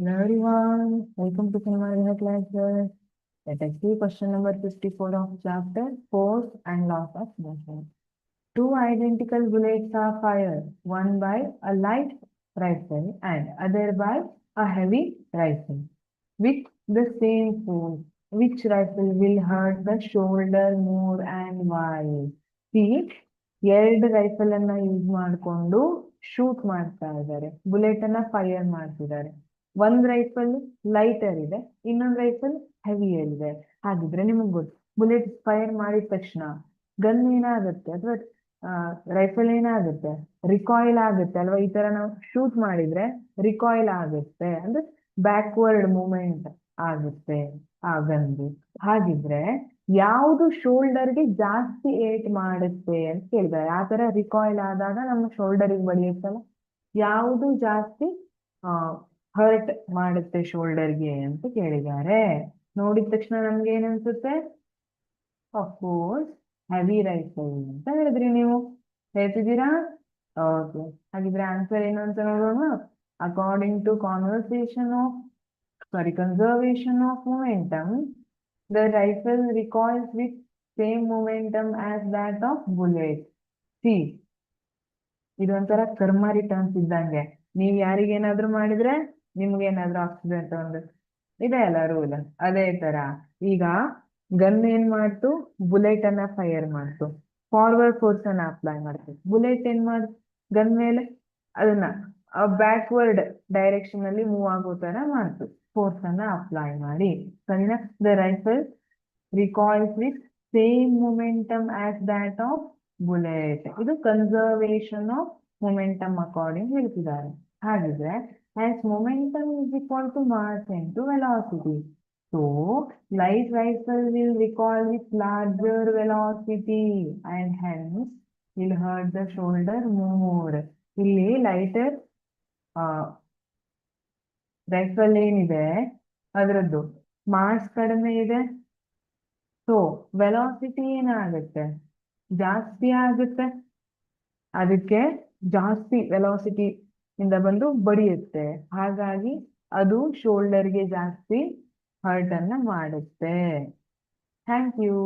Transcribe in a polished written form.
Hello everyone, welcome to Cinema classes. Let us see question number 54 of chapter Force and Loss of Motion. Two identical bullets are fired, one by a light rifle and other by a heavy rifle. With the same force, which rifle will hurt the shoulder more and why? See, ಎರಡು rifle ಅನ್ನ use ಮಾಡಿಕೊಂಡು shoot ಮಾಡ್ತಾ ಇದ್ದಾರೆ, bullet ಅನ್ನ fire ಮಾಡ್ತಿದ್ದಾರೆ. ಒಂದ್ rifle lighter ಇದೆ, ಇನ್ನೊಂದ್ ರೈಫಲ್ ಹೆವಿಯರ್ ಇದೆ. ಹಾಗಿದ್ರೆ ನಿಮಗ್ ಗೊತ್ತು, ಬುಲೆಟ್ ಫೈರ್ ಮಾಡಿದ ತಕ್ಷಣ ಗನ್ ಏನಾಗುತ್ತೆ ಅಥವಾ ರೈಫಲ್ ಏನಾಗುತ್ತೆ, ರಿಕಾಯಿಲ್ ಆಗುತ್ತೆ ಅಲ್ವಾ. ಈ ತರ ನಾವು ಶೂಟ್ ಮಾಡಿದ್ರೆ ರಿಕಾಯಿಲ್ ಆಗುತ್ತೆ, ಅಂದ್ರೆ ಬ್ಯಾಕ್ವರ್ಡ್ ಮೂವ್ಮೆಂಟ್ ಆಗುತ್ತೆ ಆ ಗನ್ದು. ಹಾಗಿದ್ರೆ ಯಾವುದು ಶೋಲ್ಡರ್ಗೆ ಜಾಸ್ತಿ ಏಟ್ ಮಾಡುತ್ತೆ ಅಂತ ಕೇಳಿದ್ದಾರೆ. ಆ ತರ ರಿಕಾಯಿಲ್ ಆದಾಗ ನಮ್ಮ ಶೋಲ್ಡರ್ಗೆ ಬಡಿಯುತ್ತಲ್ಲ, ಯಾವುದು ಜಾಸ್ತಿ ಹರ್ಟ್ ಮಾಡುತ್ತೆ ಶೋಲ್ಡರ್ಗೆ ಅಂತ ಕೇಳಿದ್ದಾರೆ. ನೋಡಿದ ತಕ್ಷಣ ನಮ್ಗೆ ಏನ್ ಅನ್ಸುತ್ತೆ? ಅಫ್ಕೋರ್ಸ್ ಹೆವಿ ರೈಫಲ್ ಅಂತ ಹೇಳಿದ್ರಿ ನೀವು. ಹೇಳ್ತಿದ್ದೀರಾ? ಓಕೆ, ಹಾಗಿದ್ರೆ ಆನ್ಸರ್ ಏನು ಅಂತ ನೋಡೋಣ. According to conservation of momentum, the rifle recoils with same momentum as that of bullet. See, ಇದೊಂಥರ ಕರ್ಮ ರಿಟರ್ನ್ಸ್ ಇದ್ದಂಗೆ. ನೀವ್ ಯಾರಿಗೇನಾದ್ರೂ ಮಾಡಿದ್ರೆ ನಿಮ್ಗೇನಾದ್ರೂ ಆಕ್ಸಿಡೆಂಟ್ ಒಂದು ಇದೆ ಅಲ್ಲ ರೂಲ್, ಅದೇ ತರ ಈಗ ಗನ್ ಏನ್ ಮಾಡ್ತು, ಬುಲೆಟ್ ಅನ್ನ ಫೈರ್ ಮಾಡ್ತು, ಫಾರ್ವರ್ಡ್ ಫೋರ್ಸ್ ಅನ್ನ ಅಪ್ಲೈ ಮಾಡ್ತು. ಬುಲೆಟ್ ಏನ್ ಮಾಡ್ತು, ಗನ್ ಮೇಲೆ ಅದನ್ನ ಬ್ಯಾಕ್ವರ್ಡ್ ಡೈರೆಕ್ಷನ್ ಅಲ್ಲಿ ಮೂವ್ ಆಗೋ ತರ ಮಾಡ್ತು, ಫೋರ್ಸ್ ಅನ್ನ ಅಪ್ಲೈ ಮಾಡಿ. ಸರಿನಾ? The rifle recoils with same momentum as that of bullet. ಇದು ಕನ್ಸರ್ವೇಷನ್ ಆಫ್ ಮೊಮೆಂಟಮ್ ಅಕಾರ್ಡಿಂಗ್ ಹೇಳ್ತಿದ್ದಾರೆ. ಹಾಗಿದ್ರೆ as momentum is equal to mass into velocity, so light rifle will recoil with larger velocity and hence will hurt the shoulder more. ಇಲ್ಲಿ lighter rifle ಏನಿದೆ ಅದರದ್ದು mass ಕಡಿಮೆ ಇದೆ, so velocity ಏನಾಗುತ್ತೆ, ಜಾಸ್ತಿ ಆಗುತ್ತೆ. ಅದಕ್ಕೆ ಜಾಸ್ತಿ ವೆಲಾಸಿಟಿ ಇಂದ ಬಂದು ಬಡಿಯುತ್ತೆ, ಹಾಗಾಗಿ ಅದು ಶೋಲ್ಡರ್ಗೆ ಜಾಸ್ತಿ ಹರ್ಟ್ ಅನ್ನ ಮಾಡುತ್ತೆ. Thank you.